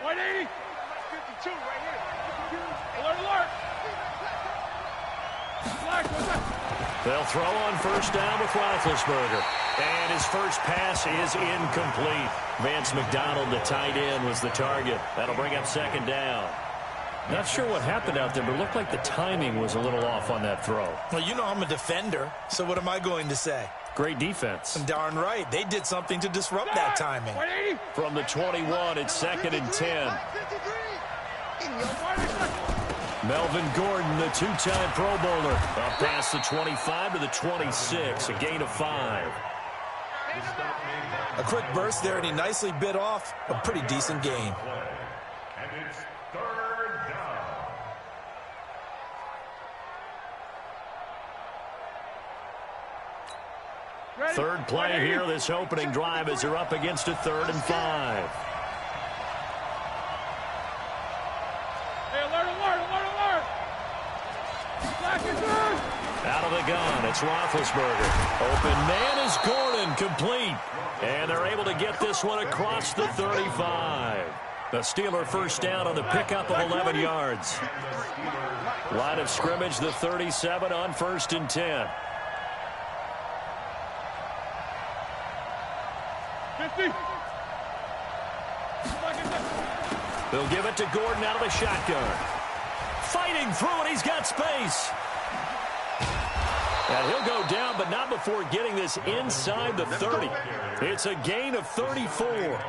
180. 52 right here. Alert, alert. They'll throw on first down with Roethlisberger. And his first pass is incomplete. Vance McDonald, the tight end, was the target. That'll bring up second down. Not sure what happened out there, but it looked like the timing was a little off on that throw. Well, you know I'm a defender, so what am I going to say? Great defense. Darn right. They did something to disrupt that timing. From the 21, it's 2nd and 10. Melvin Gordon, the two-time Pro Bowler, up past the 25 to the 26, a gain of 5. A quick burst there, and he nicely bit off a pretty decent gain. And it's 3rd down. Third play here, this opening drive, as they're up against a 3rd and 5. Hey, alert, alert, alert, alert. Out of the gun, it's Roethlisberger. Open man is Gordon, complete. And they're able to get this one across the 35. The Steeler first down on the pickup of 11 yards. Line of scrimmage, the 37 on 1st and 10. 50. They'll give it to Gordon out of the shotgun. Fighting through it, he's got space. And he'll go down, but not before getting this inside the 30. It's a gain of 34.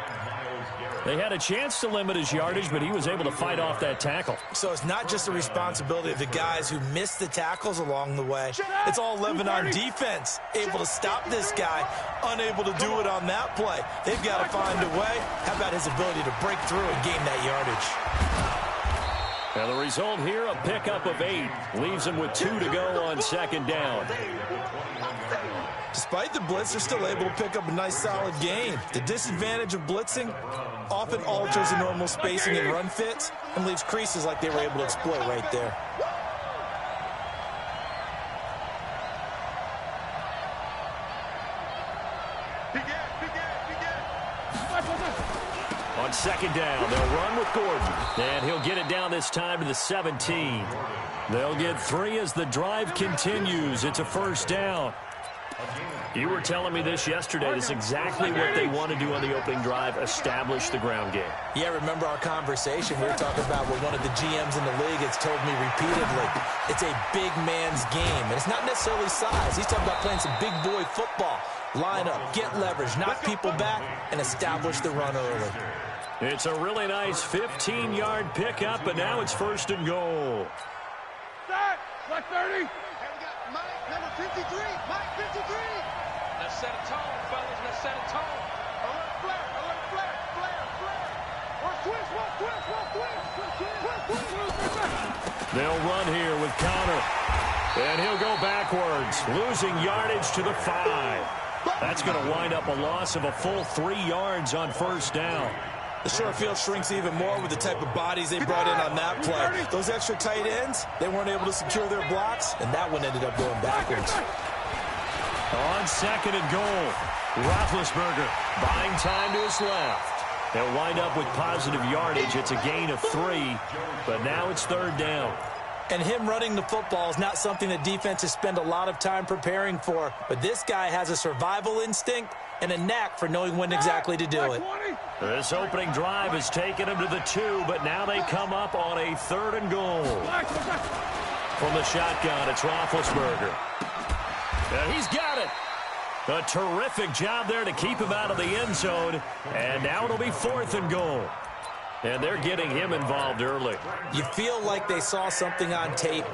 They had a chance to limit his yardage, but he was able to fight off that tackle. So it's not just the responsibility of the guys who missed the tackles along the way. It's all 11 on defense, able to stop this guy, unable to do it on that play. They've got to find a way. How about his ability to break through and gain that yardage? And the result here, a pickup of 8. Leaves him with 2 to go on 2nd down. Despite the blitz, they're still able to pick up a nice, solid gain. The disadvantage of blitzing often alters the normal spacing and run fits and leaves creases like they were able to exploit right there. On 2nd down, they'll run with Gordon. And he'll get it down this time to the 17. They'll get 3 as the drive continues. It's a first down. You were telling me this yesterday. This is exactly what they want to do on the opening drive, establish the ground game. Yeah, remember our conversation? We were talking about what one of the GMs in the league has told me repeatedly. It's a big man's game, and it's not necessarily size. He's talking about playing some big boy football. Line up, get leverage, knock people back, and establish the run early. It's a really nice 15-yard pickup, and now it's 1st and goal. Start. Black 30. Mike, number 53. Mike, 53. Let's set a tone, fellas. Let's set a tone. Alert, flare. Alert, flare. Flare, flare. One twist, one twist, one twist. Twist, twist. They'll run here with Connor. And he'll go backwards, losing yardage to the 5. That's going to wind up a loss of a full 3 yards on first down. The short field shrinks even more with the type of bodies they brought in on that play. Those extra tight ends, they weren't able to secure their blocks, and that one ended up going backwards. On 2nd and goal, Roethlisberger buying time to his left. They'll wind up with positive yardage. It's a gain of 3, but now it's 3rd down. And him running the football is not something that defenses spend a lot of time preparing for, but this guy has a survival instinct and a knack for knowing when exactly to do it. This opening drive has taken him to the 2, but now they come up on a 3rd and goal. From the shotgun, it's Roethlisberger. He's got it. A terrific job there to keep him out of the end zone. And now it'll be 4th and goal. And they're getting him involved early. You feel like they saw something on tape,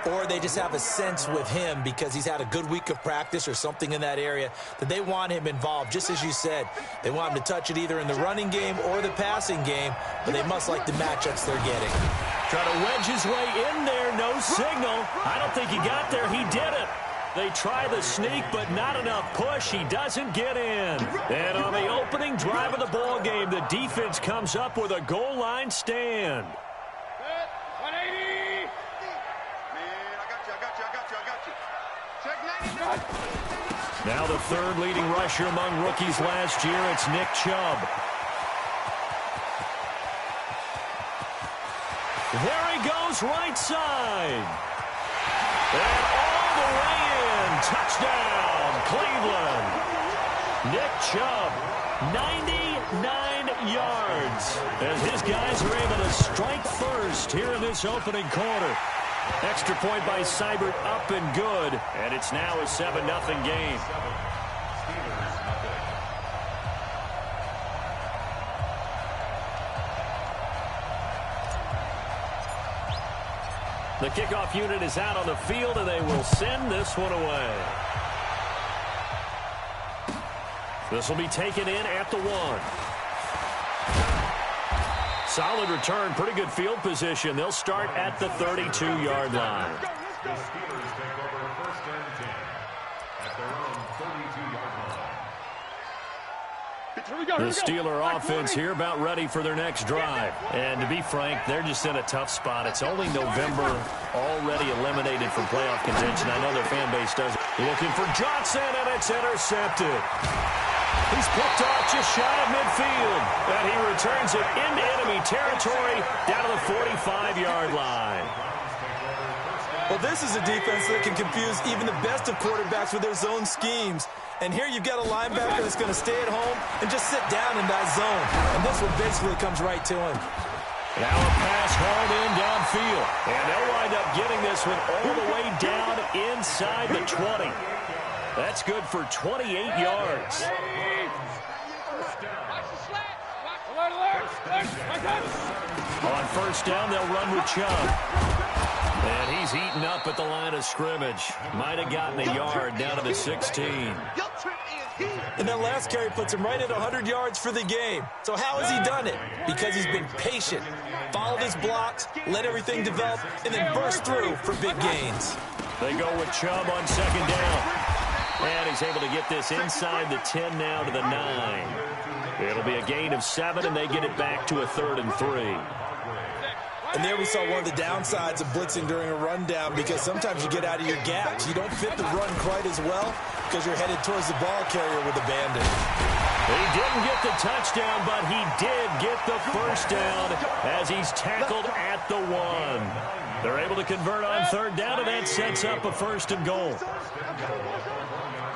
or they just have a sense with him because he's had a good week of practice or something in that area that they want him involved. Just as you said, they want him to touch it either in the running game or the passing game, but they must like the matchups they're getting. Try to wedge his way in there, no signal. I don't think he got there. He did it. They try the sneak, but not enough push. He doesn't get in. And on the opening drive of the ball game, the defense comes up with a goal line stand. 180. Man, I got you. Check 99. Now the 3rd leading rusher among rookies last year, it's Nick Chubb. There he goes, right side. And all the way in. Touchdown, Cleveland. Nick Chubb, 99 yards. As his guys are able to strike first here in this opening quarter. Extra point by Seibert, up and good. And it's now a 7-0 game. The kickoff unit is out on the field, and they will send this one away. This will be taken in at the 1. Solid return, pretty good field position. They'll start at the 32-yard line. The Steelers take over 1st and 10 at their own 32-yard line. The Steeler offense here about ready for their next drive. And to be frank, they're just in a tough spot. It's only November, already eliminated from playoff contention. I know their fan base does. Looking for Johnson, and it's intercepted. He's picked off just shy of midfield. And he returns it into enemy territory down to the 45-yard line. Well, this is a defense that can confuse even the best of quarterbacks with their zone schemes. And here you've got a linebacker that's going to stay at home and just sit down in that zone. And this one basically comes right to him. Now a pass hauled in downfield. And they'll wind up getting this one all the way down inside the 20. That's good for 28 yards. On first down, they'll run with Chubb. And he's eaten up at the line of scrimmage. Might have gotten a yard down to the 16. And that last carry puts him right at 100 yards for the game. So how has he done it? Because he's been patient, followed his blocks, let everything develop, and then burst through for big gains. They go with Chubb on second down. And he's able to get this inside the 10 now to the 9. It'll be a gain of 7, and they get it back to a 3rd and 3. And there we saw one of the downsides of blitzing during a rundown, because sometimes you get out of your gaps. You don't fit the run quite as well because you're headed towards the ball carrier with a bandit. He didn't get the touchdown, but he did get the first down as he's tackled at the 1. They're able to convert on third down, and that sets up a 1st and goal.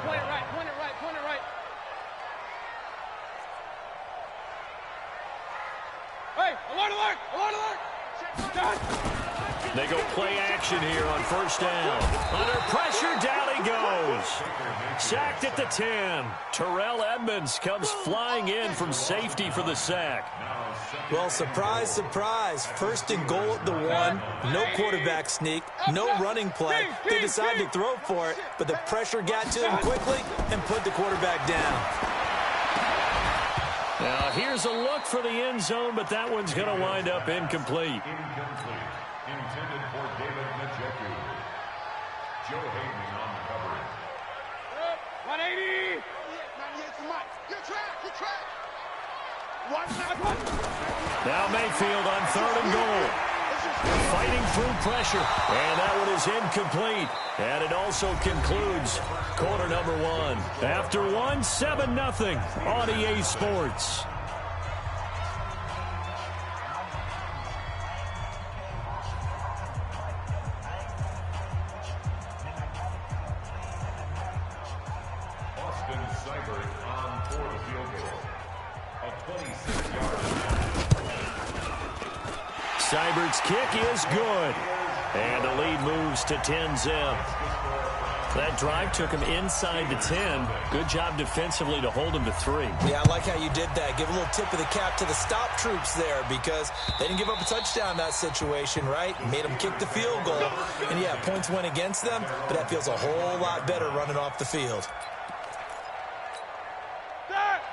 Point it right, point it right, point it right. Hey, alert, alert, alert, alert. They go play action here on first down. Under pressure, down he goes. Sacked at the 10. Terrell Edmonds comes flying in from safety for the sack. Well, surprise, surprise. 1st and goal at the 1. No quarterback sneak, no running play. They decided to throw for it, but the pressure got to him quickly and put the quarterback down. Now, here's a look for the end zone, but that one's going to wind up incomplete. Incomplete. Intended for David Majeku. Joe Hayden on the coverage. 180. 98 for Mike. Good track, good track. Now Mayfield on 3rd and goal. Fighting through pressure. And that one is incomplete. And it also concludes quarter number 1. After 1, 7-0 on EA Sports. Austin Seibert on for the field goal. A 26-yard. Seibert's kick is good. And the lead moves to 10-zip. That drive took him inside the 10. Good job defensively to hold him to 3. Yeah, I like how you did that. Give a little tip of the cap to the stop troops there, because they didn't give up a touchdown in that situation, right? Made them kick the field goal. And, yeah, points went against them, but that feels a whole lot better running off the field.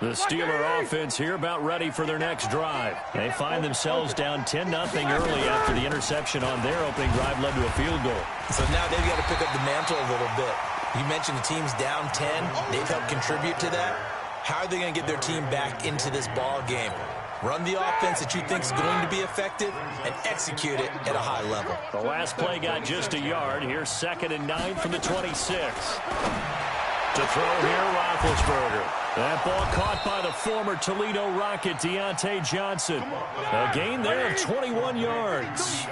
The Steeler offense here about ready for their next drive. They find themselves down 10-0 early after the interception on their opening drive led to a field goal. So now they've got to pick up the mantle a little bit. You mentioned the team's down 10. They've helped contribute to that. How are they going to get their team back into this ball game? Run the offense that you think is going to be effective and execute it at a high level. The last play got just a yard. Here's 2nd and 9 from the 26. To throw here, Roethlisberger. That ball caught by the former Toledo Rocket, Deontay Johnson. A gain there of 21 yards.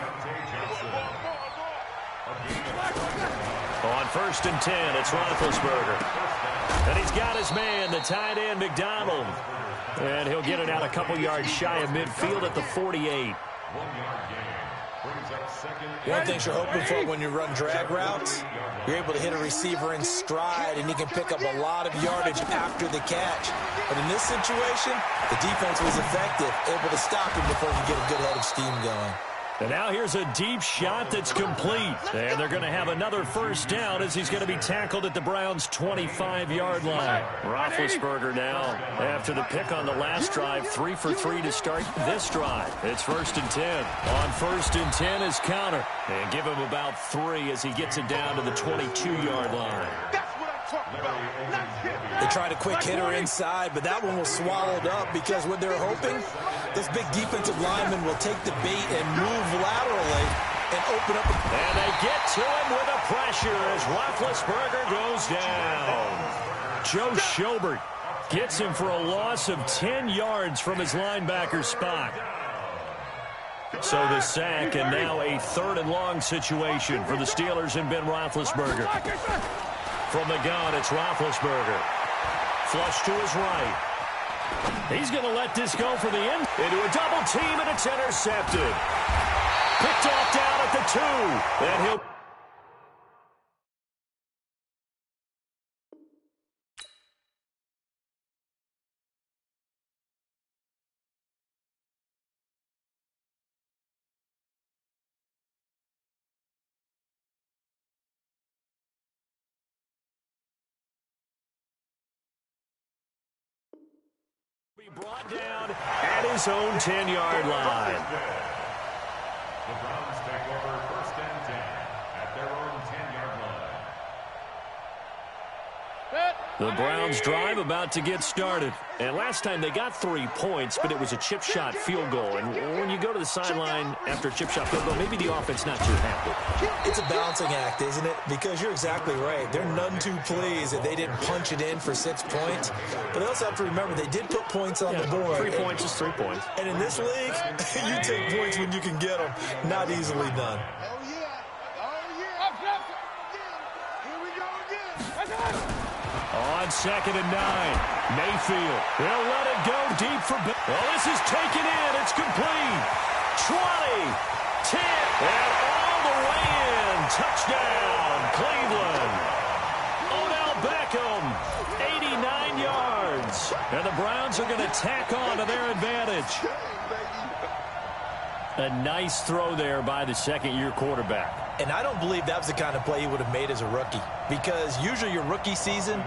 On 1st and 10, it's Roethlisberger. And he's got his man, the tight end, McDonald. And he'll get it out a couple yards shy of midfield at the 48. One thing you're hoping for when you run drag routes, you're able to hit a receiver in stride, and he can pick up a lot of yardage after the catch. But in this situation, the defense was effective, able to stop him before he get a good head of steam going. And now here's a deep shot that's complete. And they're going to have another first down as he's going to be tackled at the Browns' 25-yard line. Roethlisberger now, after the pick on the last drive, 3 for 3 to start this drive. It's 1st and 10. On 1st and 10 is Counter. And give him about 3 as he gets it down to the 22-yard line. They tried a quick hitter inside, but that one was swallowed up because what they're hoping, this big defensive lineman will take the bait and move laterally and open up. And they get to him with a pressure as Roethlisberger goes down. Joe Schobert gets him for a loss of 10 yards from his linebacker spot. So the sack, and now a 3rd and long situation for the Steelers and Ben Roethlisberger. From the gun, it's Roethlisberger. Flush to his right. He's going to let this go for the end. Into a double team, and it's intercepted. Picked off down at the 2. And he'll... brought down at his own 10-yard line. The Browns take over 1st and 10 at their own 10-yard line. The Browns drive about to get started. And last time they got 3 points, but it was a chip shot field goal. And when you go to the sideline after a chip shot field goal, maybe the offense not too happy. It's a balancing act, isn't it? Because you're exactly right. They're none too pleased that they didn't punch it in for 6 points. But they also have to remember they did put points on the board. 3 points is 3 points. And in this league, you take points when you can get them. Not easily done. Oh, yeah. Oh, yeah. Here we go again. On 2nd and 9, Mayfield. He'll let it go deep for... Well, this is taken in. It's complete. 20, 10, and all the way in. Touchdown, Cleveland. Odell Beckham, 89 yards. And the Browns are going to tack on to their advantage. A nice throw there by the second-year quarterback. And I don't believe that was the kind of play he would have made as a rookie, because usually your rookie season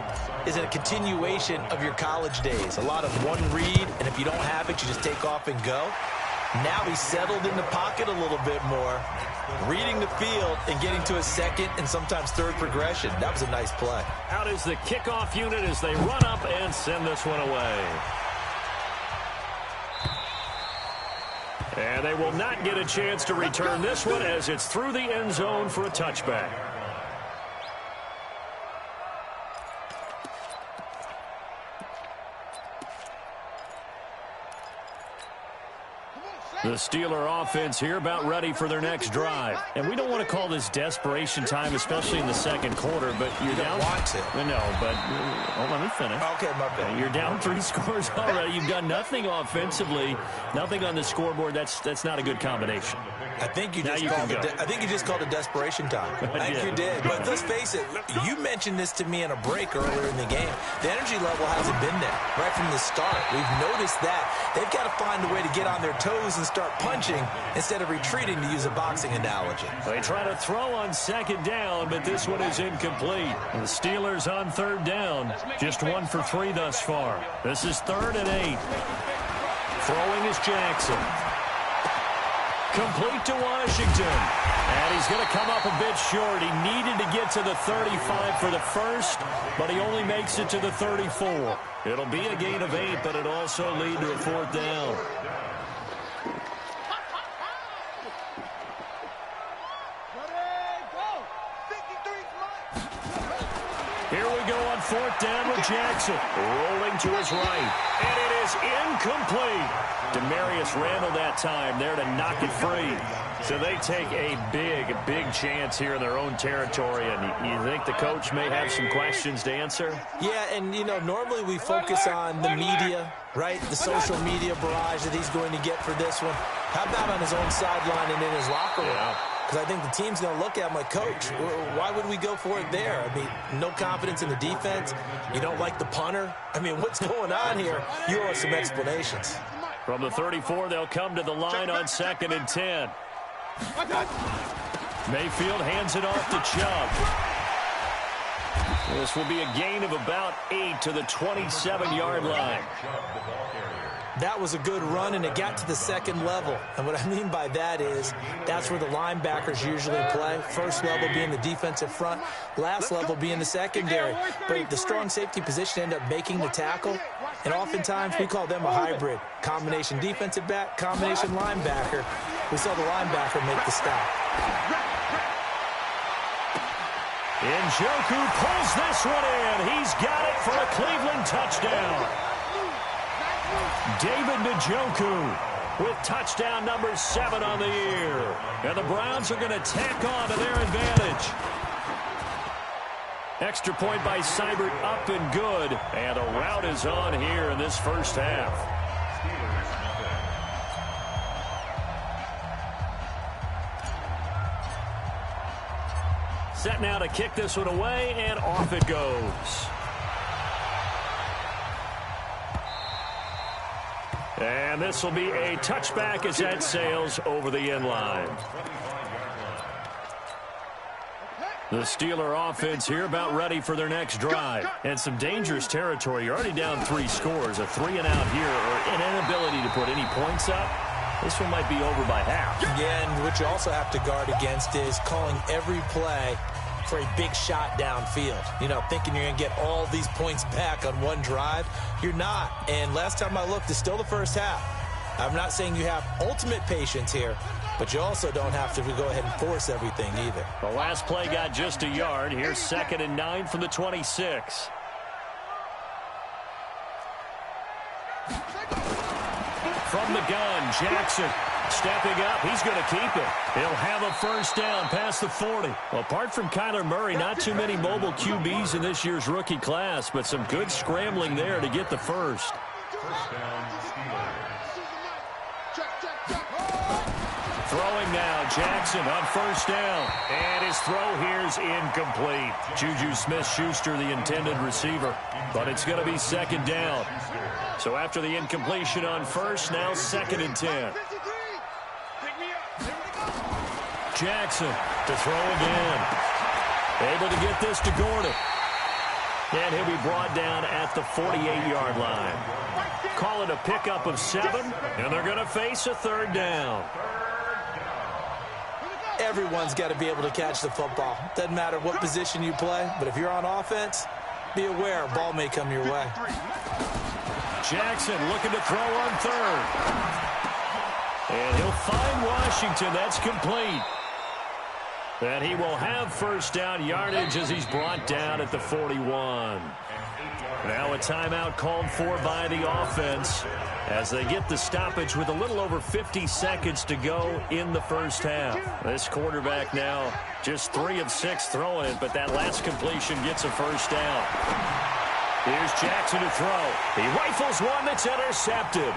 is a continuation of your college days. A lot of one read, and if you don't have it, you just take off and go. Now he's settled in the pocket a little bit more, reading the field and getting to a second and sometimes third progression. That was a nice play. Out is the kickoff unit as they run up and send this one away. And they will not get a chance to return this one as it's through the end zone for a touchback. The Steeler offense here about ready for their next drive. And we don't want to call this desperation time, especially in the second quarter, but you're down. Want to. No, but let me finish. Okay, my bad. You're down 3 scores already. You've done nothing offensively, nothing on the scoreboard. That's not a good combination. I think you just called it desperation time. I think you did. But let's face it, you mentioned this to me in a break earlier in the game. The energy level hasn't been there right from the start. We've noticed that. They've got to find a way to get on their toes and start punching instead of retreating, to use a boxing analogy. They try to throw on 2nd down, but this one is incomplete. The Steelers on 3rd down, just 1 for 3 thus far. This is 3rd and 8. Throwing is Jackson. Complete to Washington. And he's going to come up a bit short. He needed to get to the 35 for the first, but he only makes it to the 34. It'll be a gain of 8, but it'll also lead to a 4th down. Here we go on fourth down with Jackson. Rolling to his right. And it is incomplete. Demarius Randall that time there to knock it free. So they take a big chance here in their own territory. And you think the coach may have some questions to answer? Yeah, and, you know, normally we focus on the media, right? The social media barrage that he's going to get for this one. How about on his own sideline and in his locker room? Because I think the team's going to look at him like, Coach, why would we go for it there? I mean, no confidence in the defense. You don't like the punter. I mean, what's going on here? You owe us some explanations. From the 34, they'll come to the line on 2nd and 10. Mayfield hands it off to Chubb. This will be a gain of about 8 to the 27-yard line. That was a good run, and it got to the second level. And what I mean by that is that's where the linebackers usually play. First level being the defensive front, last level being the secondary. But the strong safety position ended up making the tackle, and oftentimes we call them a hybrid. Combination defensive back, combination linebacker. We saw the linebacker make the stop. Njoku pulls this one in. He's got it for a Cleveland touchdown. David Njoku with touchdown number 7 on the year. And the Browns are going to tack on to their advantage. Extra point by Seibert up and good. And a rout is on here in this first half. Set now to kick this one away, and off it goes. And this will be a touchback as that sails over the end line. The Steeler offense here about ready for their next drive. And some dangerous territory. You're already down 3 scores. A 3-and-out here, or an inability to put any points up. This one might be over by half. Yeah, and what you also have to guard against is calling every play for a big shot downfield. You know, thinking you're going to get all these points back on one drive. You're not. And last time I looked, it's still the first half. I'm not saying you have ultimate patience here, but you also don't have to go ahead and force everything either. The last play got just a yard. Here's 2nd and 9 from the 26. From the gun, Jackson stepping up. He's going to keep it. He'll have a first down past the 40. Well, apart from Kyler Murray, not too many mobile QBs in this year's rookie class, but some good scrambling there to get the first. Throwing now, Jackson on first down. And his throw here's incomplete. Juju Smith-Schuster, the intended receiver. But it's going to be 2nd down. So after the incompletion on first, now 2nd and 10. Jackson to throw again. Able to get this to Gordon. And he'll be brought down at the 48-yard line. Call it a pickup of 7, and they're going to face a 3rd down. Everyone's got to be able to catch the football. Doesn't matter what position you play, but if you're on offense, be aware a ball may come your way. Jackson looking to throw on 3rd. And he'll find Washington. That's complete. And he will have first down yardage as he's brought down at the 41. Now a timeout called for by the offense as they get the stoppage with a little over 50 seconds to go in the first half. This quarterback now just 3 of 6 throwing it, but that last completion gets a first down. Here's Jackson to throw. He rifles one that's intercepted.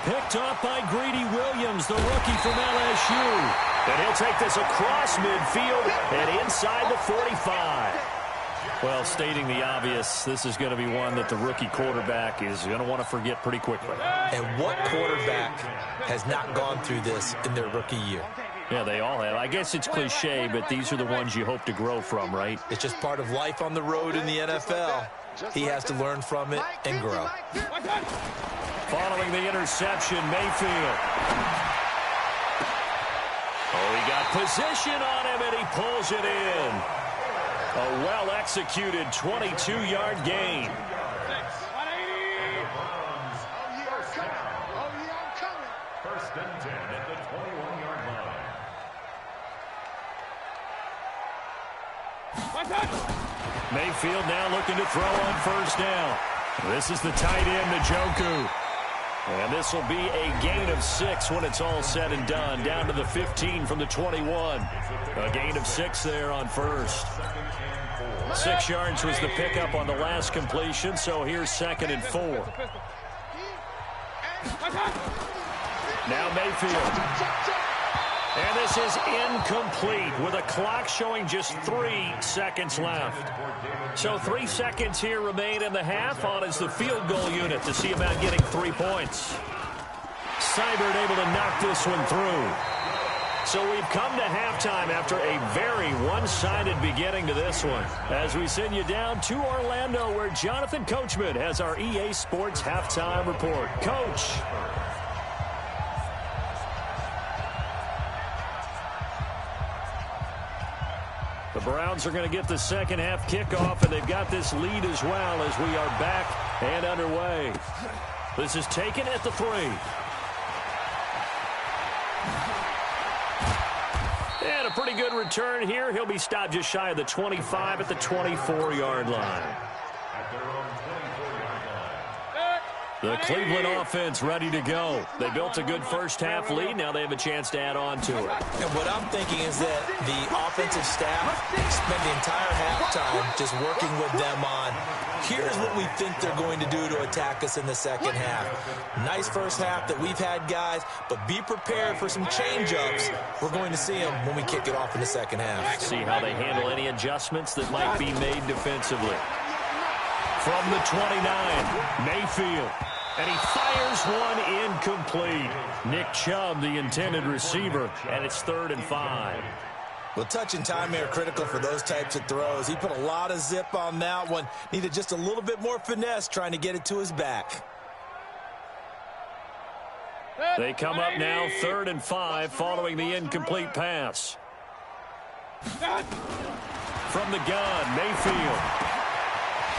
Picked off by Greedy Williams, the rookie from LSU. And he'll take this across midfield and inside the 45. Well, stating the obvious, this is going to be one that the rookie quarterback is going to want to forget pretty quickly. And what quarterback has not gone through this in their rookie year? Yeah, they all have. I guess it's cliche, but these are the ones you hope to grow from, right? It's just part of life on the road in the NFL. He has to learn from it and grow. Following the interception, Mayfield. Oh, he got position on him, and he pulls it in. A well-executed 22-yard gain. First and 10 at the 21-yard line. Mayfield now looking to throw on first down. This is the tight end, Njoku. And this will be a gain of 6 when it's all said and done. Down to the 15 from the 21. A gain of 6 there on first. 6 yards was the pickup on the last completion, so here's 2nd and 4. Now Mayfield. And this is incomplete with a clock showing just 3 seconds left. So 3 seconds here remain in the half. On is the field goal unit to see about getting 3 points. Seibert able to knock this one through. So we've come to halftime after a very one-sided beginning to this one. As we send you down to Orlando, where Jonathan Coachman has our EA Sports halftime report. Coach. The Browns are going to get the second half kickoff, and they've got this lead as well as we are back and underway. This is taken at the 3. And a pretty good return here. He'll be stopped just shy of the 25 at the 24-yard line. The Cleveland offense ready to go. They built a good first half lead. Now they have a chance to add on to it. And what I'm thinking is that the offensive staff spent the entire halftime just working with them on, here's what we think they're going to do to attack us in the second half. Nice first half that we've had, guys, but be prepared for some change-ups. We're going to see them when we kick it off in the second half. See how they handle any adjustments that might be made defensively. From the 29, Mayfield. And he fires one incomplete. Nick Chubb, the intended receiver, and it's 3rd and 5. Well, touch and timing are critical for those types of throws. He put a lot of zip on that one. Needed just a little bit more finesse trying to get it to his back. They come up now 3rd and 5 following the incomplete pass. From the gun, Mayfield.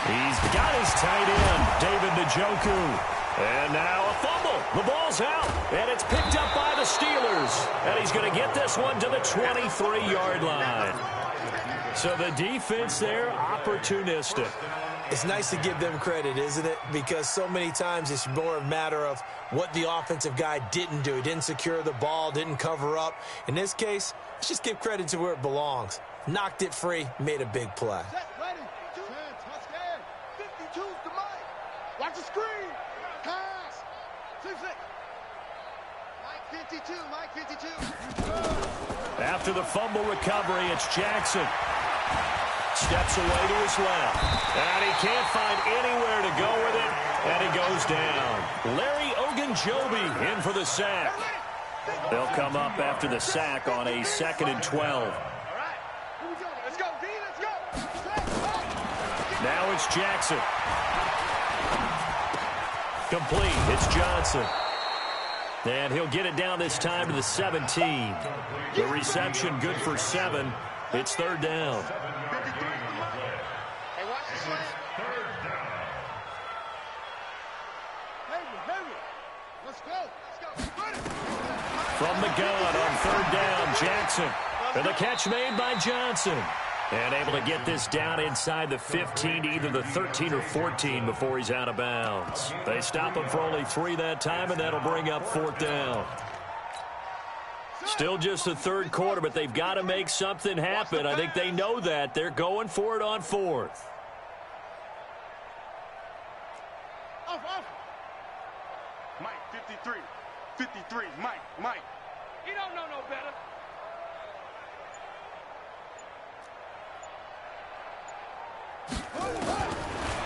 He's got his tight end, David Njoku. And now a fumble. The ball's out, and it's picked up by the Steelers. And he's going to get this one to the 23-yard line. So the defense there, opportunistic. It's nice to give them credit, isn't it? Because so many times it's more a matter of what the offensive guy didn't do. He didn't secure the ball, didn't cover up. In this case, let's just give credit to where it belongs. Knocked it free, made a big play. Watch the screen. Pass. 6. Mike 52. Mike 52. After the fumble recovery, it's Jackson. Steps away to his left. And he can't find anywhere to go with it. And he goes down. Larry Ogunjobi in for the sack. They'll come up after the sack on a 2nd and 12. All right. Here we go. Let's go, D. Let's go. Now it's Jackson. Complete. It's Johnson. And he'll get it down this time to the 17. The reception good for 7. It's 3rd down. Hey, watch this one. Henry. Let's go. From the gun on 3rd down, Jackson. And the catch made by Johnson. And able to get this down inside the 15 to either the 13 or 14 before he's out of bounds. They stop him for only 3 that time, and that'll bring up 4th down. Still just the 3rd quarter, but they've got to make something happen. I think they know that. They're going for it on 4th. Off. Mike, 53. 53. Mike. You don't know no better.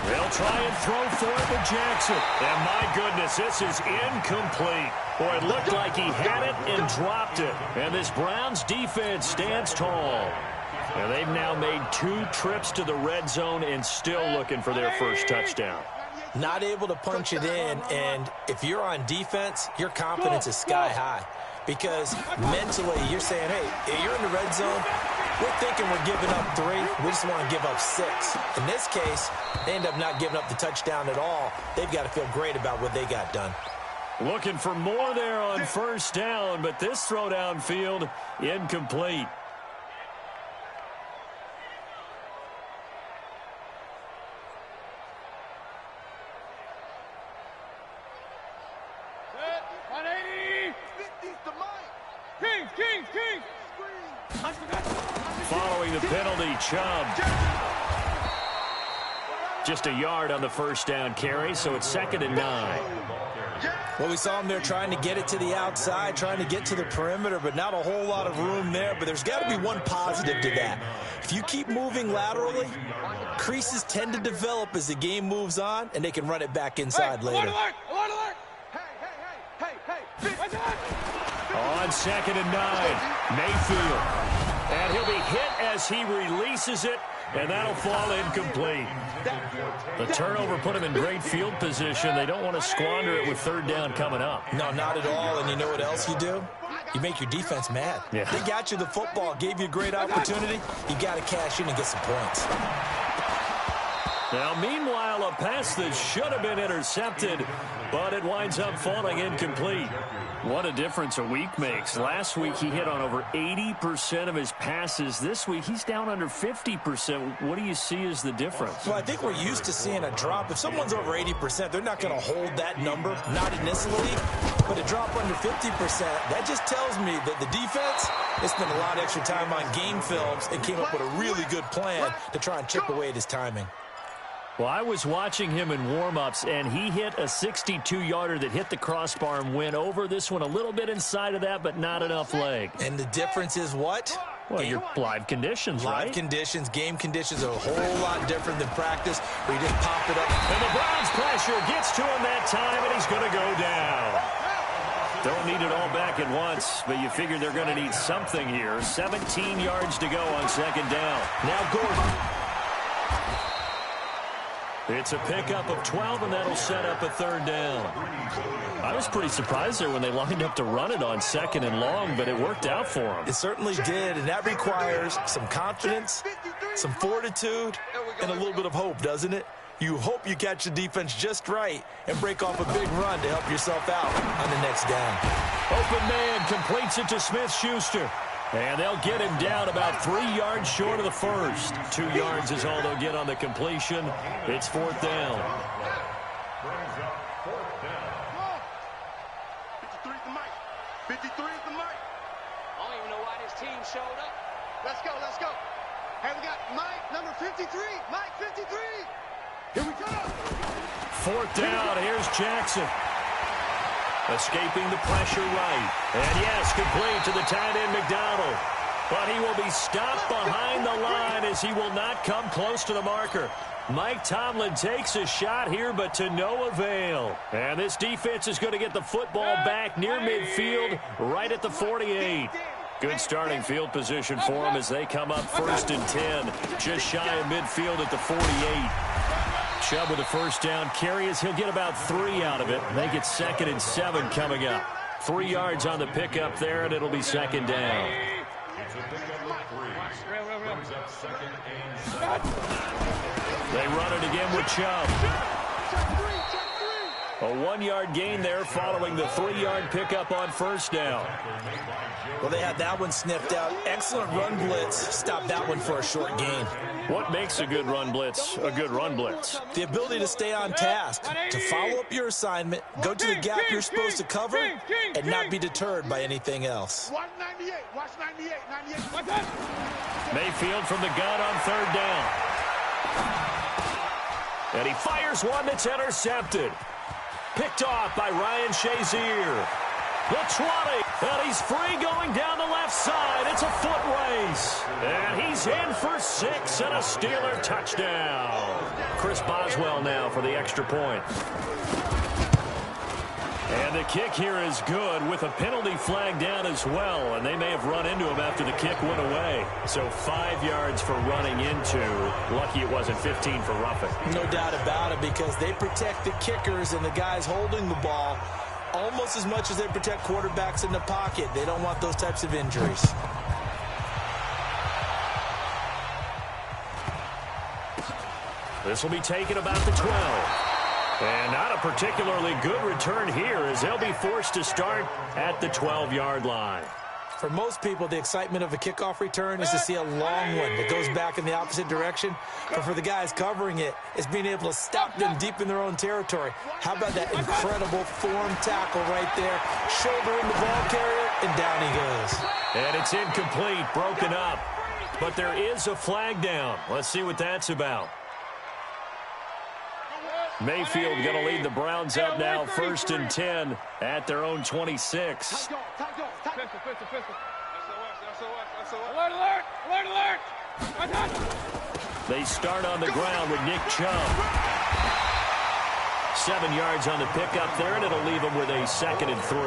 They'll try and throw for it with Jackson. And my goodness, this is incomplete. Boy, it looked like he had it and dropped it. And this Browns defense stands tall. And they've now made 2 trips to the red zone and still looking for their first touchdown. Not able to punch it in, and if you're on defense, your confidence is sky high. Because mentally, you're saying, hey, you're in the red zone, we're thinking we're giving up 3. We just want to give up 6. In this case, they end up not giving up the touchdown at all. They've got to feel great about what they got done. Looking for more there on 1st down, but this throw downfield incomplete. Following the penalty, Chubb. Just a yard on the first down carry, so it's 2nd and 9. Well, we saw him there trying to get it to the outside, trying to get to the perimeter, but not a whole lot of room there. But there's got to be one positive to that. If you keep moving laterally, creases tend to develop as the game moves on, and they can run it back inside later. Alert! Hey! On 2nd and 9, Mayfield. And he'll be hit as he releases it, and that'll fall incomplete. The turnover put him in great field position. They don't want to squander it with 3rd down coming up. No, not at all. And you know what else you do? You make your defense mad. Yeah. They got you the football, gave you a great opportunity. You got to cash in and get some points. Now, meanwhile, a pass that should have been intercepted, but it winds up falling incomplete. What a difference a week makes. Last week, he hit on over 80% of his passes. This week, he's down under 50%. What do you see as the difference? Well, I think we're used to seeing a drop. If someone's over 80%, they're not going to hold that number, not in this league. But a drop under 50%, that just tells me that the defense has spent a lot of extra time on game films and came up with a really good plan to try and chip away at his timing. Well, I was watching him in warm-ups, and he hit a 62-yarder that hit the crossbar and went over. This one a little bit inside of that, but not enough leg. And the difference is what? Well, your live conditions, right? Live conditions, game conditions are a whole lot different than practice where you just pop it up. And the Browns pressure gets to him that time, and he's going to go down. Don't need it all back at once, but you figure they're going to need something here. 17 yards to go on 2nd down. Now Gordon. It's a pickup of 12, and that'll set up a 3rd down. I was pretty surprised there when they lined up to run it on 2nd and long, but it worked out for them. It certainly did, and that requires some confidence, some fortitude, and a little bit of hope, doesn't it? You hope you catch the defense just right and break off a big run to help yourself out on the next down. Open man completes it to Smith-Schuster. And they'll get him down about 3 yards short of the first. 2 yards is all they'll get on the completion. It's 4th down. 53 is the mic. 53 is the mic. I don't even know why this team showed up. Let's go. Hey, we got Mike, number 53. Mike, 53. Here we go. 4th down. Here's Jackson. Escaping the pressure right. And yes, complete to the tight end McDonald. But he will be stopped behind the line as he will not come close to the marker. Mike Tomlin takes a shot here, but to no avail. And this defense is going to get the football back near midfield, right at the 48. Good starting field position for them as they come up 1st and 10, just shy of midfield at the 48. Chubb with a 1st down carry as he'll get about 3 out of it. They get 2nd and 7 coming up. 3 yards on the pickup there, and it'll be 2nd down. They run it again with Chubb. A 1-yard gain there following the 3-yard pickup on 1st down. Well, they had that one sniffed out. Excellent run blitz. Stopped that one for a short gain. What makes a good run blitz a good run blitz? The ability to stay on task, to follow up your assignment, go to the gap you're supposed to cover, and not be deterred by anything else. Watch 98. Watch 98. 98. Watch that. Mayfield from the gun on 3rd down. And he fires one that's intercepted. Picked off by Ryan Shazier. The 20, and he's free going down the left side. It's a foot race. And he's in for 6 and a Steeler touchdown. Chris Boswell now for the extra point. And the kick here is good with a penalty flag down as well. And they may have run into him after the kick went away. So 5 yards for running into. Lucky it wasn't 15 for roughing. No doubt about it, because they protect the kickers and the guys holding the ball almost as much as they protect quarterbacks in the pocket. They don't want those types of injuries. This will be taken about the 12. And not a particularly good return here as they'll be forced to start at the 12-yard line. For most people, the excitement of a kickoff return is to see a long one that goes back in the opposite direction. But for the guys covering it, it's being able to stop them deep in their own territory. How about that incredible form tackle right there? Shouldering the ball carrier and down he goes. And it's incomplete, broken up. But there is a flag down. Let's see what that's about. Mayfield going to lead the Browns up now, 1st and 10 at their own 26. Alert, alert, alert, alert. They start on the ground with Nick Chubb. 7 yards on the pickup there, and it'll leave them with a 2nd and 3.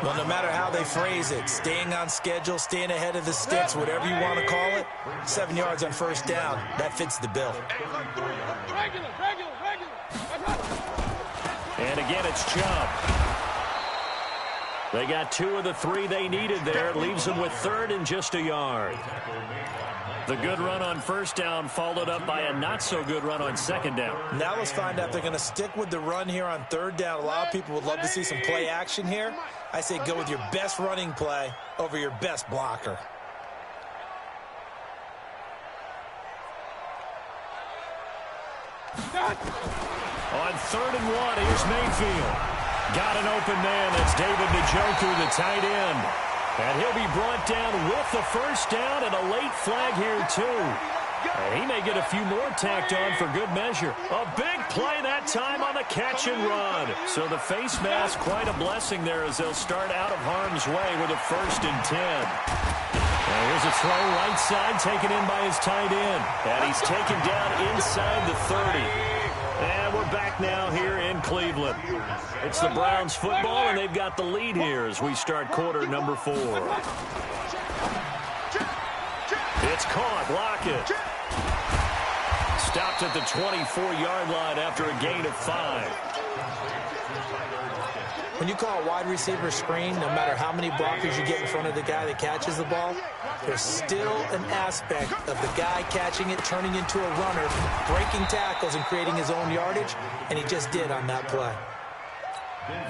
Well, no matter how they phrase it, staying on schedule, staying ahead of the sticks, whatever you want to call it, 7 yards on 1st down, that fits the bill. Regular. And again, it's Chubb. They got 2 of the 3 they needed there. It leaves them with 3rd and just a yard. The good run on 1st down followed up by a not-so-good run on 2nd down. Now let's find out if they're going to stick with the run here on 3rd down. A lot of people would love to see some play action here. I say go with your best running play over your best blocker. On 3rd and 1, here's Mayfield. Got an open man. That's David Njoku, the tight end. And he'll be brought down with the 1st down and a late flag here, too. And he may get a few more tacked on for good measure. A big play that time on the catch and run. So the face mask, quite a blessing there as they'll start out of harm's way with a 1st and 10. And here's a throw right side taken in by his tight end. And he's taken down inside the 30. And we're back now here in Cleveland. It's the Browns football, and they've got the lead here as we start quarter number 4. It's caught. Block it. Stopped at the 24-yard line after a gain of 5. When you call a wide receiver screen, no matter how many blockers you get in front of the guy that catches the ball, there's still an aspect of the guy catching it, turning into a runner, breaking tackles and creating his own yardage, and he just did on that play.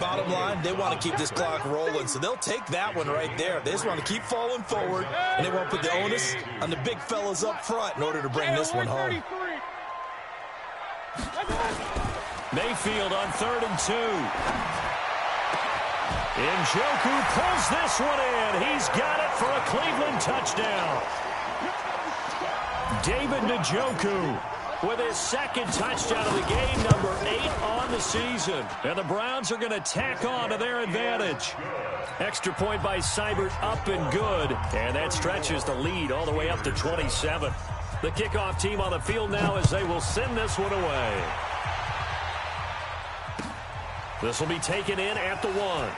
Bottom line, they want to keep this clock rolling, so they'll take that one right there. They just want to keep falling forward, and they won't put the onus on the big fellas up front in order to bring this one home. Mayfield on 3rd and 2. Njoku pulls this one in. He's got it for a Cleveland touchdown. David Njoku with his 2nd touchdown of the game, number 8 on the season. And the Browns are going to tack on to their advantage. Extra point by Seibert, up and good. And that stretches the lead all the way up to 27. The kickoff team on the field now as they will send this one away. This will be taken in at the 1.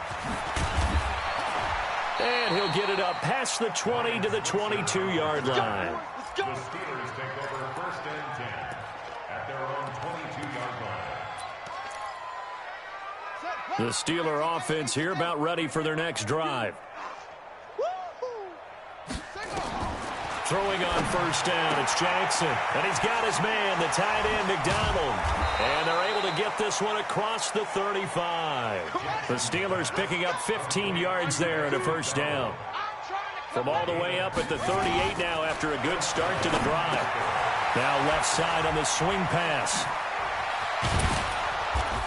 And he'll get it up past the 20 to the 22-yard line. The Steelers take over 1st and 10 at their own 22-yard line. The Steeler offense here about ready for their next drive. Throwing on 1st down, it's Jackson. And he's got his man, the tight end, McDonald. And they're able to get this one across the 35. The Steelers picking up 15 yards there at a 1st down. From all the way up at the 38 now after a good start to the drive. Now left side on the swing pass.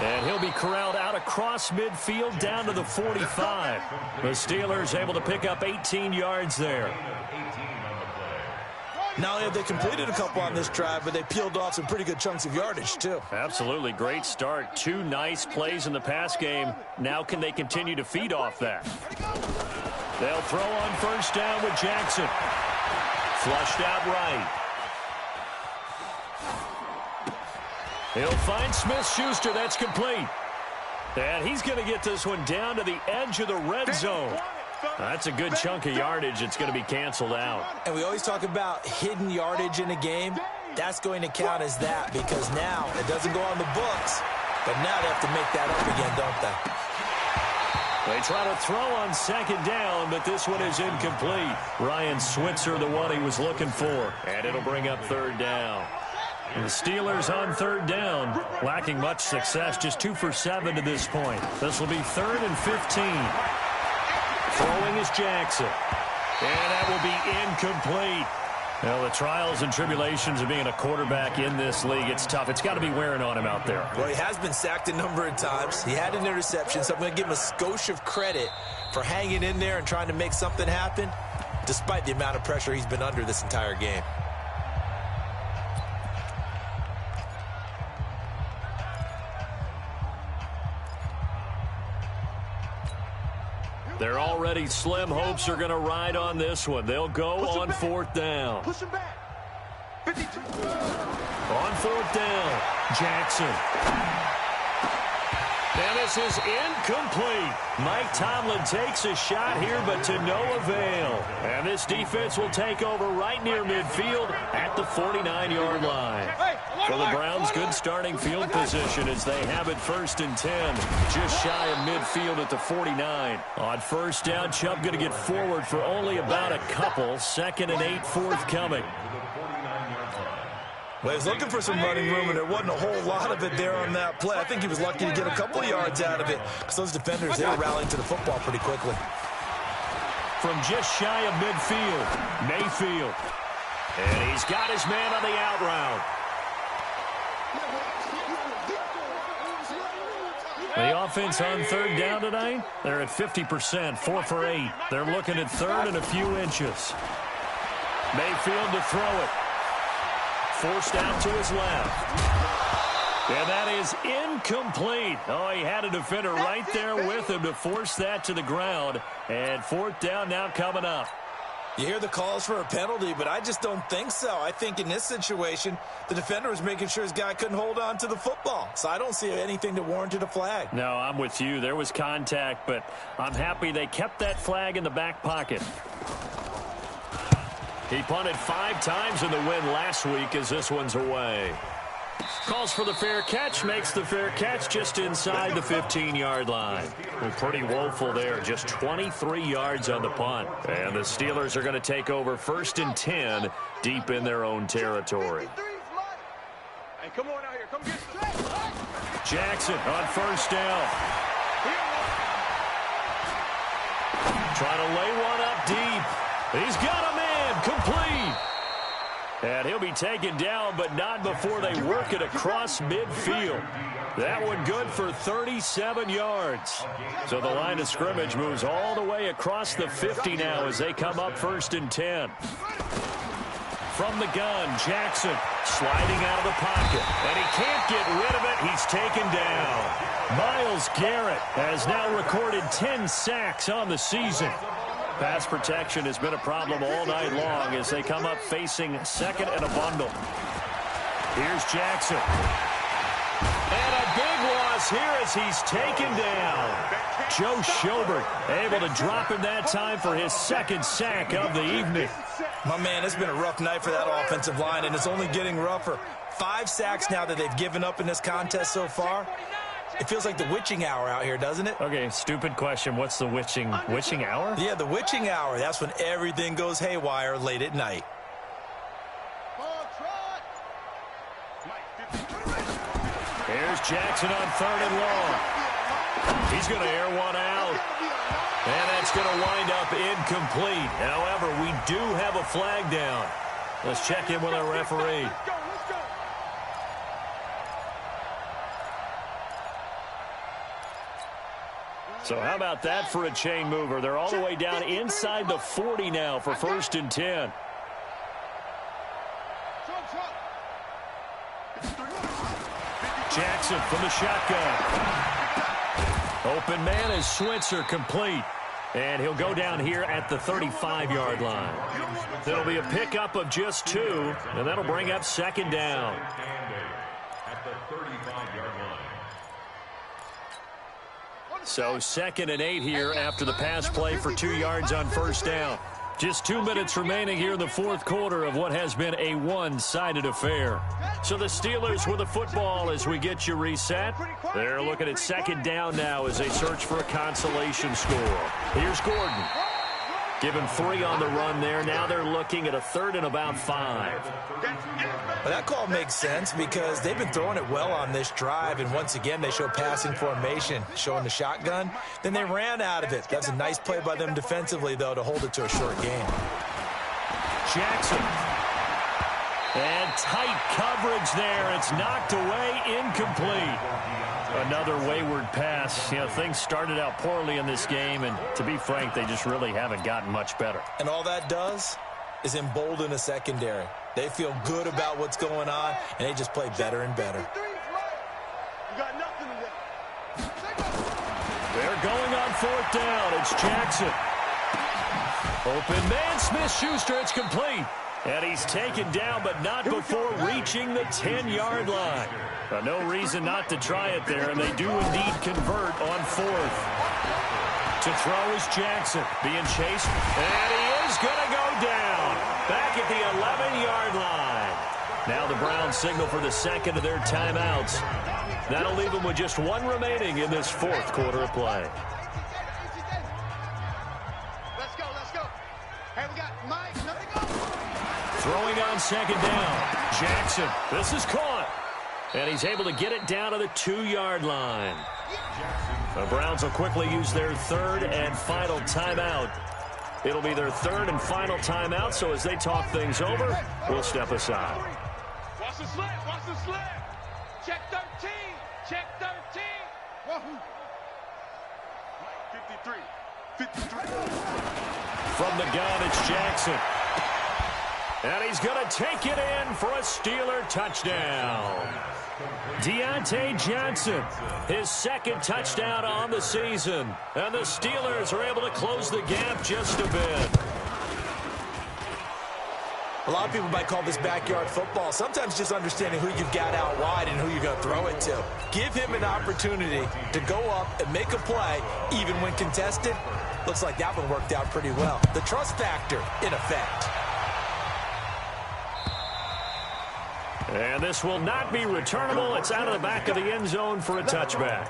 And he'll be corralled out across midfield down to the 45. The Steelers able to pick up 18 yards there. Not only have they completed a couple on this drive, but they peeled off some pretty good chunks of yardage, too. Absolutely. Great start. 2 nice plays in the pass game. Now can they continue to feed off that? They'll throw on 1st down with Jackson. Flushed out right. He'll find Smith-Schuster. That's complete. And he's going to get this one down to the edge of the red zone. That's a good chunk of yardage. It's going to be canceled out. And we always talk about hidden yardage in a game. That's going to count as that because now it doesn't go on the books, but now they have to make that up again, don't they? They try to throw on 2nd down, but this one is incomplete. Ryan Switzer, the one he was looking for, and it'll bring up 3rd down. And the Steelers on 3rd down, lacking much success, just 2 for 7 to this point. This will be 3rd and 15. Throwing is Jackson. And that will be incomplete. Well, the trials and tribulations of being a quarterback in this league, it's tough. It's got to be wearing on him out there. Well, he has been sacked a number of times. He had an interception, so I'm going to give him a skosh of credit for hanging in there and trying to make something happen, despite the amount of pressure he's been under this entire game. They're already slim hopes are going to ride on this one. They'll go on fourth down. Push him back. 52. On fourth down, Jackson. And this is incomplete. Mike Tomlin takes a shot here, but to no avail. And this defense will take over right near midfield at the 49-yard line. For the Browns, good starting field position as they have it 1st and 10. Just shy of midfield at the 49. On first down, Chubb going to get forward for only about a couple. 2nd and 8 forthcoming. Well, he was looking for some running room, and there wasn't a whole lot of it there on that play. I think he was lucky to get a couple of yards out of it because those defenders, they were rallying to the football pretty quickly. From just shy of midfield, Mayfield. And he's got his man on the out route. The offense on 3rd down tonight, they're at 50%, 4 for 8. They're looking at 3rd and a few inches. Mayfield to throw it. Forced out to his left. And that is incomplete. Oh, he had a defender right there with him to force that to the ground. And 4th down now coming up. You hear the calls for a penalty, but I just don't think so. I think in this situation, the defender was making sure his guy couldn't hold on to the football. So I don't see anything that warranted a flag. No, I'm with you. There was contact, but I'm happy they kept that flag in the back pocket. He punted 5 times in the win last week as this one's away. Calls for the fair catch, makes the fair catch just inside the 15-yard line. Well, pretty woeful there, just 23 yards on the punt. And the Steelers are going to take over 1st and 10 deep in their own territory. Hey, come on out here. Come get some. Jackson on 1st down. Trying to lay one up deep. He's got a man. Complete. And he'll be taken down, but not before they work it across midfield. That one good for 37 yards. So the line of scrimmage moves all the way across the 50 now as they come up 1st and 10. From the gun, Jackson sliding out of the pocket. And he can't get rid of it. He's taken down. Myles Garrett has now recorded 10 sacks on the season. Pass protection has been a problem all night long as they come up facing 2nd and a bundle. Here's Jackson. And a big loss here as he's taken down. Joe Schobert able to drop him that time for his 2nd sack of the evening. My man, it's been a rough night for that offensive line, and it's only getting rougher. 5 sacks now that they've given up in this contest so far. It feels like the witching hour out here, doesn't it? Okay, stupid question. What's the witching hour? Yeah, the witching hour. That's when everything goes haywire late at night. Here's Jackson on 3rd and long. He's going to air one out. And that's going to wind up incomplete. However, we do have a flag down. Let's check in with our referee. So how about that for a chain mover? They're all the way down inside the 40 now for 1st and 10. Jackson from the shotgun. Open man is Switzer, complete. And he'll go down here at the 35-yard line. That'll be a pickup of just 2, and that'll bring up 2nd down. At the 35-yard line. So 2nd and 8 here after the pass play for 2 yards on 1st down. Just 2 minutes remaining here in the 4th quarter of what has been a one-sided affair. So the Steelers with the football as we get you reset. They're looking at 2nd down now as they search for a consolation score. Here's Gordon. Given 3 on the run there. Now they're looking at a 3rd and about 5. Well, that call makes sense because they've been throwing it well on this drive, and once again they show passing formation, showing the shotgun. Then they ran out of it. That's a nice play by them defensively, though, to hold it to a short game. Jackson. And tight coverage there. It's knocked away, incomplete. Another wayward pass. You know, things started out poorly in this game, and to be frank, they just really haven't gotten much better. And all that does is embolden a secondary. They feel good about what's going on, and they just play better and better. They're going on 4th down. It's Jackson. Open man, Smith-Schuster. It's complete. And he's taken down, but not before reaching the 10-yard line. No reason not to try it there, and they do indeed convert on 4th. To throw is Jackson, being chased, and he is going to go down. Back at the 11-yard line. Now the Browns signal for the second of their timeouts. That'll leave them with just one remaining in this 4th quarter of play. Let's go, let's go. Hey, we got Mike, nothing go. Throwing on 2nd down. Jackson, this is caught. And he's able to get it down to the 2-yard line. The Browns will quickly use their 3rd and final timeout. It'll be their 3rd and final timeout, so as they talk things over, we'll step aside. Watch the slip, watch the slip. Check 13, check 13. 53. From the gun, it's Jackson. And he's going to take it in for a Steeler touchdown. Deontay Johnson, his 2nd touchdown on the season. And the Steelers are able to close the gap just a bit. A lot of people might call this backyard football. Sometimes just understanding who you've got out wide and who you're going to throw it to. Give him an opportunity to go up and make a play, even when contested. Looks like that one worked out pretty well. The trust factor in effect. And this will not be returnable. It's out of the back of the end zone for a touchback.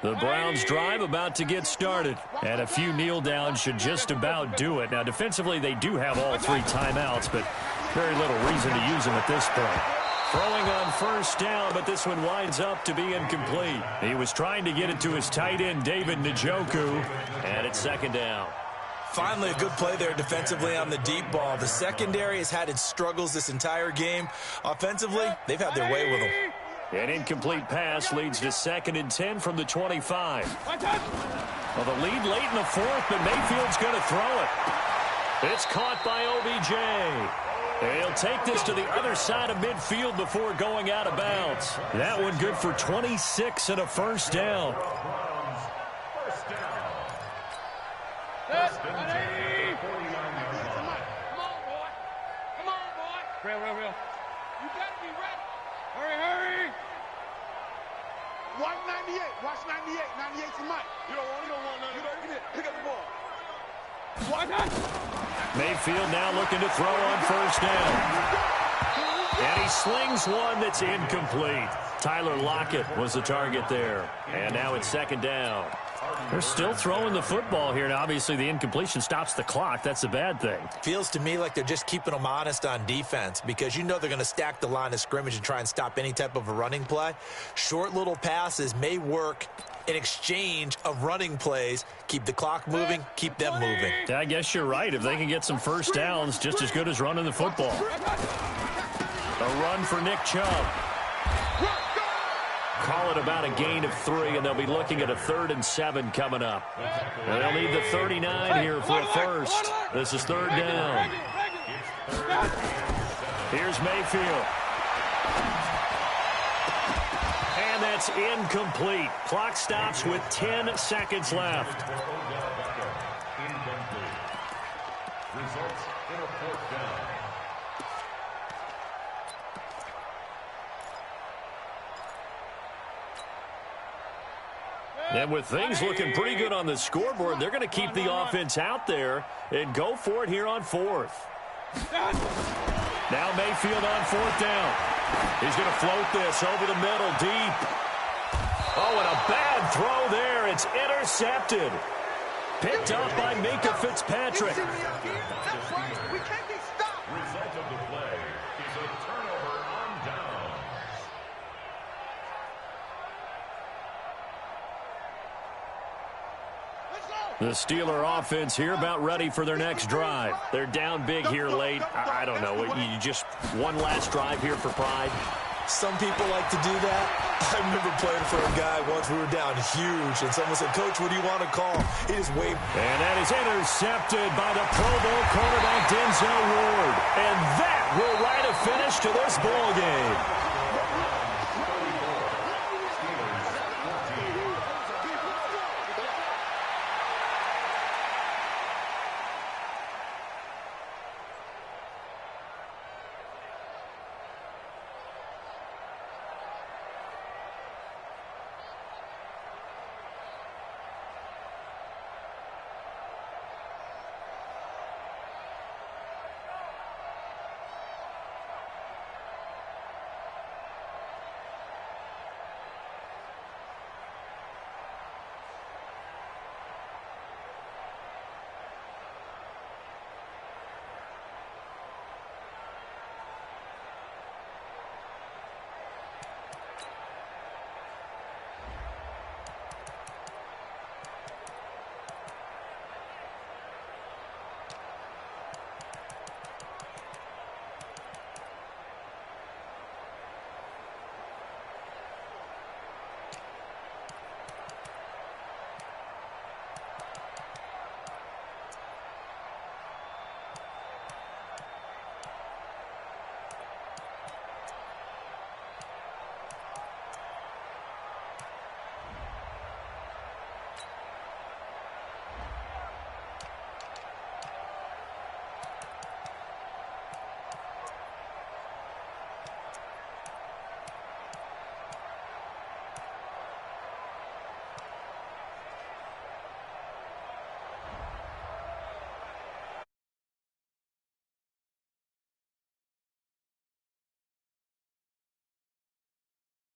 The Browns drive about to get started, and a few kneel downs should just about do it. Now, defensively, they do have all 3 timeouts, but very little reason to use them at this point. Throwing on 1st down, but this one winds up to be incomplete. He was trying to get it to his tight end, David Njoku, and it's 2nd down. Finally, a good play there defensively on the deep ball. The secondary has had its struggles this entire game. Offensively, they've had their way with them. An incomplete pass leads to 2nd and 10 from the 25. Well, the lead late in the 4th, but Mayfield's going to throw it. It's caught by OBJ. He'll take this to the other side of midfield before going out of bounds. That one good for 26 and a 1st down. Come on, boy. Come on, boy. Real. You got to be ready. Hurry. Watch 98. Watch 98. 98's the Mike. You don't want 98. Pick up the ball. Why not? Mayfield now looking to throw on 1st down. And he slings one that's incomplete. Tyler Lockett was the target there. And now it's 2nd down. They're still throwing the football here, and obviously the incompletion stops the clock. That's a bad thing. Feels to me like they're just keeping them honest on defense because you know they're going to stack the line of scrimmage and try and stop any type of a running play. Short little passes may work in exchange of running plays. Keep the clock moving, keep them moving. I guess you're right. If they can get some 1st downs, just as good as running the football. A run for Nick Chubb. Call it about a gain of 3, and they'll be looking at a 3rd and 7 coming up. And they'll need the 39 here for a 1st. This is 3rd down. Here's Mayfield. And that's incomplete. Clock stops with 10 seconds left. Results in a 4th down. And with things looking pretty good on the scoreboard, they're going to keep the offense out there and go for it here on 4th. Now Mayfield on 4th down. He's going to float this over the middle deep. Oh, and a bad throw there. It's intercepted. Picked up by Minka Fitzpatrick. We can't be stopped. Result of the play is a turnover on down. The Steeler offense here about ready for their next drive. They're down big here late. I don't know. You just one last drive here for pride. Some people like to do that. I remember playing for a guy once. We were down huge, and someone said, "Coach, what do you want to call?" He just waved. And that is intercepted by the Pro Bowl cornerback Denzel Ward. And that will write a finish to this ball game.